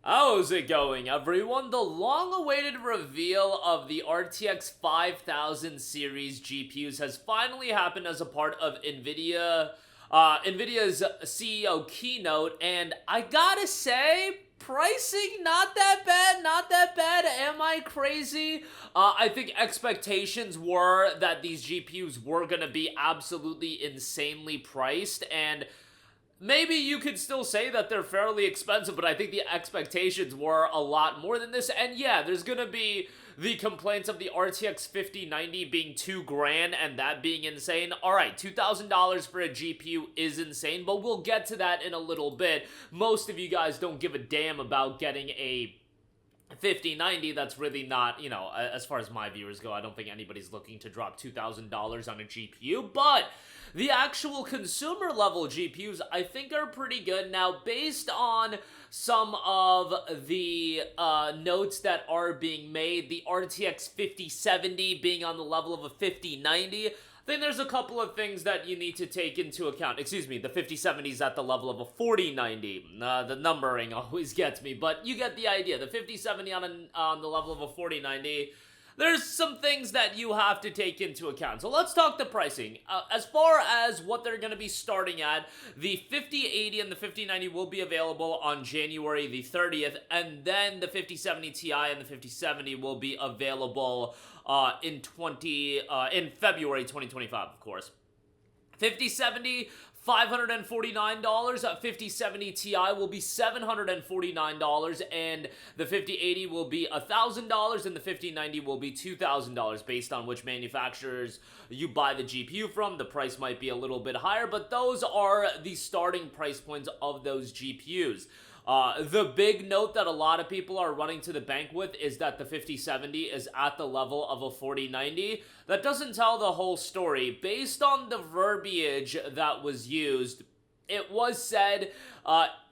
How's it going, everyone? The long-awaited reveal of the RTX 5000 series GPUs has finally happened as a part of NVIDIA's CEO keynote, and I gotta say, pricing, not that bad, not that bad. Am I crazy? I think expectations were that these GPUs were gonna be absolutely insanely priced, and maybe you could still say that they're fairly expensive, but I think the expectations were a lot more than this. And yeah, there's gonna be the complaints of the RTX 5090 being $2,000 and that being insane. Alright, $2,000 for a GPU is insane, but we'll get to that in a little bit. Most of you guys don't give a damn about getting a 5090. That's really not, as far as my viewers go, I don't think anybody's looking to drop $2,000 on a GPU, but the actual consumer level GPUs I think are pretty good. Now, based on some of the notes that are being made, the RTX 5070 being on the level of a 5090, I think there's a couple of things that you need to take into account. Excuse me, the 5070 is at the level of a 4090. The numbering always gets me, but you get the idea. The 5070 on the level of a 4090, there's some things that you have to take into account. So let's talk the pricing. As far as what they're going to be starting at, the 5080 and the 5090 will be available on January the 30th, and then the 5070 Ti and the 5070 will be available in February 2025, of course. 5070, $549, 5070 Ti will be $749, and the 5080 will be $1,000, and the 5090 will be $2,000. Based on which manufacturers you buy the GPU from, the price might be a little bit higher, but those are the starting price points of those GPUs. The big note that a lot of people are running to the bank with is that the 5070 is at the level of a 4090. That doesn't tell the whole story. Based on the verbiage that was used, it was said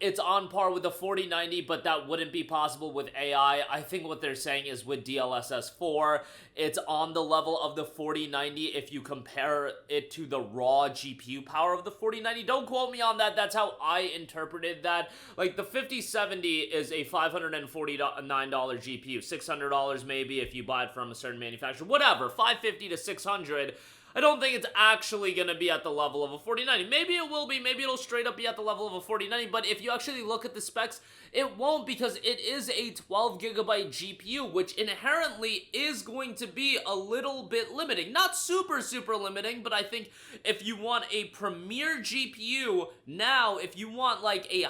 it's on par with the 4090, but that wouldn't be possible with AI. I think what they're saying is with DLSS 4, it's on the level of the 4090 if you compare it to the raw GPU power of the 4090. Don't quote me on that. That's how I interpreted that. Like, the 5070 is a $549 GPU, $600 maybe if you buy it from a certain manufacturer. Whatever, $550 to $600. I don't think it's actually going to be at the level of a 4090. Maybe it will be, maybe it'll straight up be at the level of a 4090, but if you actually look at the specs, it won't, because it is a 12GB GPU, which inherently is going to be a little bit limiting. Not super, super limiting, but I think if you want a premier GPU now, if you want like a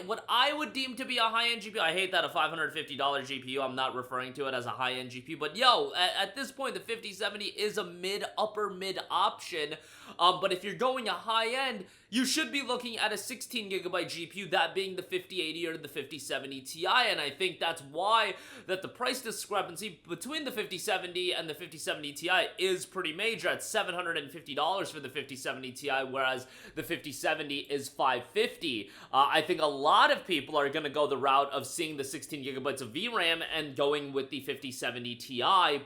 what I would deem to be a high-end GPU, I hate that a $550 GPU, I'm not referring to it as a high-end GPU, but yo, at this point, the 5070 is a upper mid option, but if you're going a high-end, you should be looking at a 16GB GPU, that being the 5080 or the 5070 Ti, and I think that's why that the price discrepancy between the 5070 and the 5070 Ti is pretty major at $750 for the 5070 Ti, whereas the 5070 is $550. I think a lot of people are going to go the route of seeing the 16GB of VRAM and going with the 5070 Ti.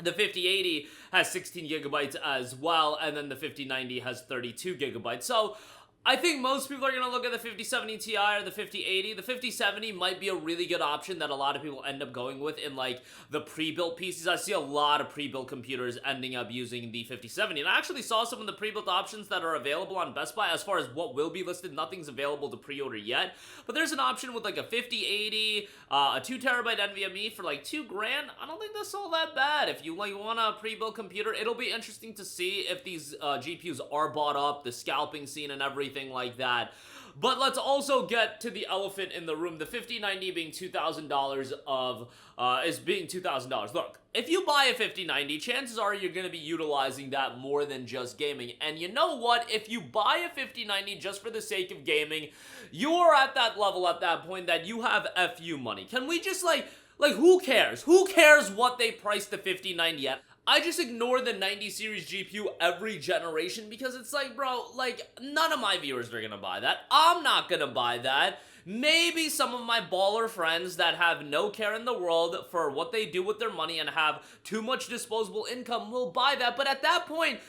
The 5080 has 16 gigabytes as well, and then the 5090 has 32 gigabytes. So I think most people are going to look at the 5070 Ti or the 5080. The 5070 might be a really good option that a lot of people end up going with in like the pre-built PCs. I see a lot of pre-built computers ending up using the 5070. And I actually saw some of the pre-built options that are available on Best Buy. As far as what will be listed, nothing's available to pre-order yet. But there's an option with like a 5080, a 2TB NVMe for like $2,000. I don't think that's all that bad. If you like want a pre-built computer, it'll be interesting to see if these GPUs are bought up, the scalping scene and everything like that. But let's also get to the elephant in the room. The 5090 being $2,000 is being $2,000. Look, if you buy a 5090, chances are you're going to be utilizing that more than just gaming. And you know what? If you buy a 5090 just for the sake of gaming, you're at that level at that point that you have FU money. Can we just like who cares? Who cares what they priced the 5090 at? I just ignore the 90 series GPU every generation because it's like, bro, like, none of my viewers are gonna buy that. I'm not gonna buy that. Maybe some of my baller friends that have no care in the world for what they do with their money and have too much disposable income will buy that, but at that point,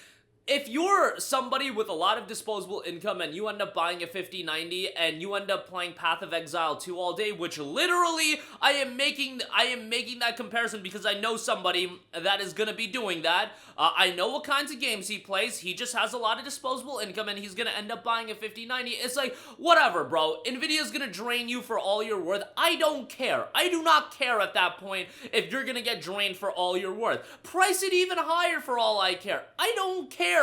if you're somebody with a lot of disposable income and you end up buying a 5090 and you end up playing Path of Exile 2 all day, which literally I am making that comparison because I know somebody that is going to be doing that. I know what kinds of games he plays. He just has a lot of disposable income and he's going to end up buying a 5090. It's like, whatever, bro. Nvidia's going to drain you for all you're worth. I don't care. I do not care at that point if you're going to get drained for all you're worth. Price it even higher for all I care. I don't care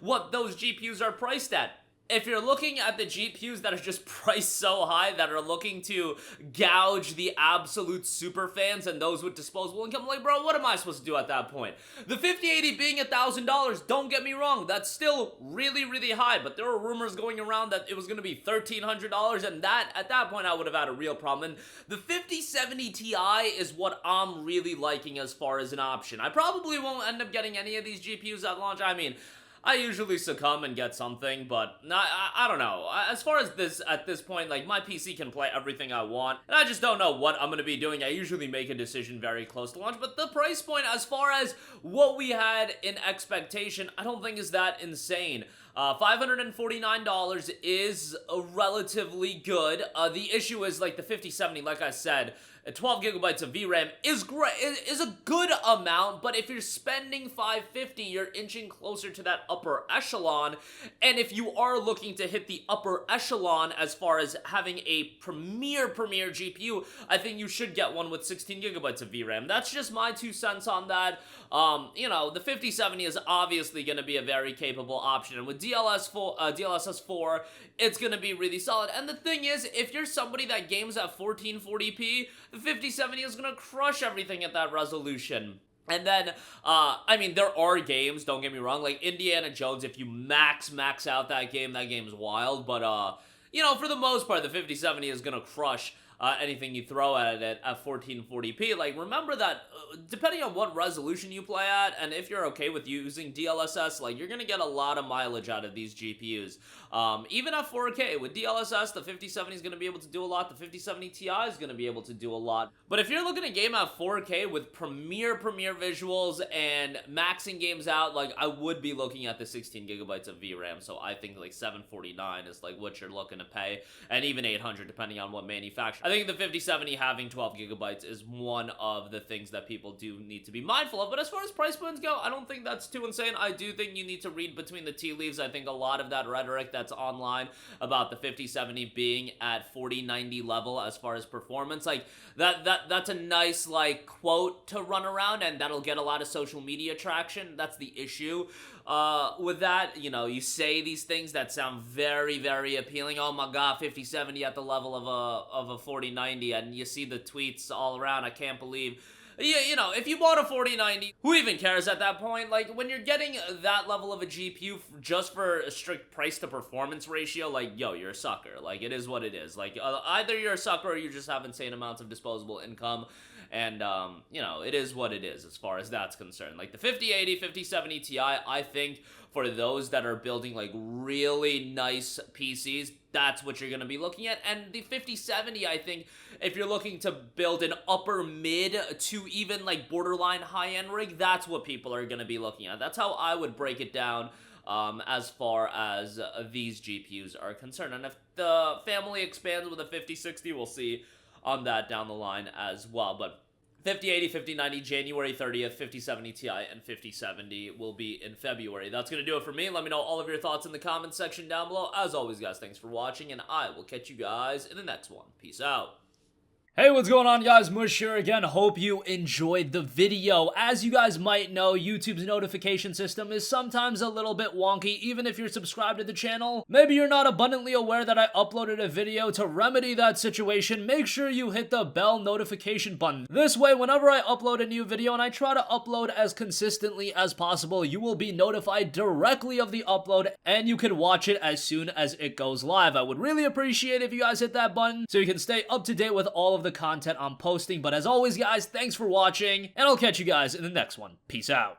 what those GPUs are priced at. If you're looking at the GPUs that are just priced so high that are looking to gouge the absolute super fans and those with disposable income, like, bro, what am I supposed to do at that point? The 5080 being $1,000, don't get me wrong, that's still really, really high, but there were rumors going around that it was going to be $1,300, and that, at that point, I would have had a real problem. And the 5070 Ti is what I'm really liking as far as an option. I probably won't end up getting any of these GPUs at launch. I mean, I usually succumb and get something, but I don't know. As far as this, at this point, like, my PC can play everything I want, and I just don't know what I'm gonna be doing. I usually make a decision very close to launch, but the price point, as far as what we had in expectation, I don't think is that insane. $549 is relatively good. The issue is, like, the 5070, like I said, 12 gigabytes of VRAM is great, is a good amount, but if you're spending $550, you're inching closer to that upper echelon, and if you are looking to hit the upper echelon as far as having a premier GPU, I think you should get one with 16 gigabytes of VRAM. That's just my 2 cents on that. You know, the 5070 is obviously going to be a very capable option, and with DLSS 4, it's going to be really solid. And the thing is, if you're somebody that games at 1440p, the 5070 is going to crush everything at that resolution. And then, I mean, there are games, don't get me wrong, like Indiana Jones, if you max out that game's wild, but, you know, for the most part, the 5070 is going to crush anything you throw at it at 1440p. Like, remember that depending on what resolution you play at, and if you're okay with using DLSS, like, you're gonna get a lot of mileage out of these GPUs. Even at 4K, with DLSS, the 5070 is gonna be able to do a lot, the 5070 Ti is gonna be able to do a lot. But if you're looking at game at 4K with premier visuals and maxing games out, like, I would be looking at the 16 gigabytes of VRAM, so I think, like, $749 is, like, what you're looking to pay, and even $800, depending on what manufacturer. I think the 5070 having 12 gigabytes is one of the things that people do need to be mindful of, but as far as price points go, I don't think that's too insane. I do think you need to read between the tea leaves. I think a lot of that rhetoric that's online about the 5070 being at 4090 level as far as performance, like, that's a nice, like, quote to run around, and that'll get a lot of social media traction. That's the issue. With that, you know, you say these things that sound very appealing. Oh my god, 5070 at the level of a 4090, and you see the tweets all around. I can't believe. Yeah, you know, if you bought a 4090, who even cares at that point? Like, when you're getting that level of a GPU just for a strict price to performance ratio, like, yo, you're a sucker. Like, it is what it is. Like, either you're a sucker or you just have insane amounts of disposable income. And, you know, it is what it is as far as that's concerned. Like, the 5080, 5070 Ti, I think for those that are building, like, really nice PCs, that's what you're going to be looking at. And the 5070, I think, if you're looking to build an upper mid to even, like, borderline high-end rig, that's what people are going to be looking at. That's how I would break it down. As far as these GPUs are concerned. And if the family expands with a 5060, we'll see on that down the line as well. But 5080, 5090, January 30th, 5070 Ti, and 5070 will be in February. That's going to do it for me. Let me know all of your thoughts in the comments section down below. As always, guys, thanks for watching, and I will catch you guys in the next one. Peace out. Hey, what's going on, guys? Mush here again. Hope you enjoyed the video. As you guys might know, YouTube's notification system is sometimes a little bit wonky, even if you're subscribed to the channel. Maybe you're not abundantly aware that I uploaded a video. To remedy that situation, make sure you hit the bell notification button. This way, whenever I upload a new video, and I try to upload as consistently as possible, you will be notified directly of the upload, and you can watch it as soon as it goes live. I would really appreciate if you guys hit that button so you can stay up to date with all of the content I'm posting. But as always, guys, thanks for watching, and I'll catch you guys in the next one. Peace out.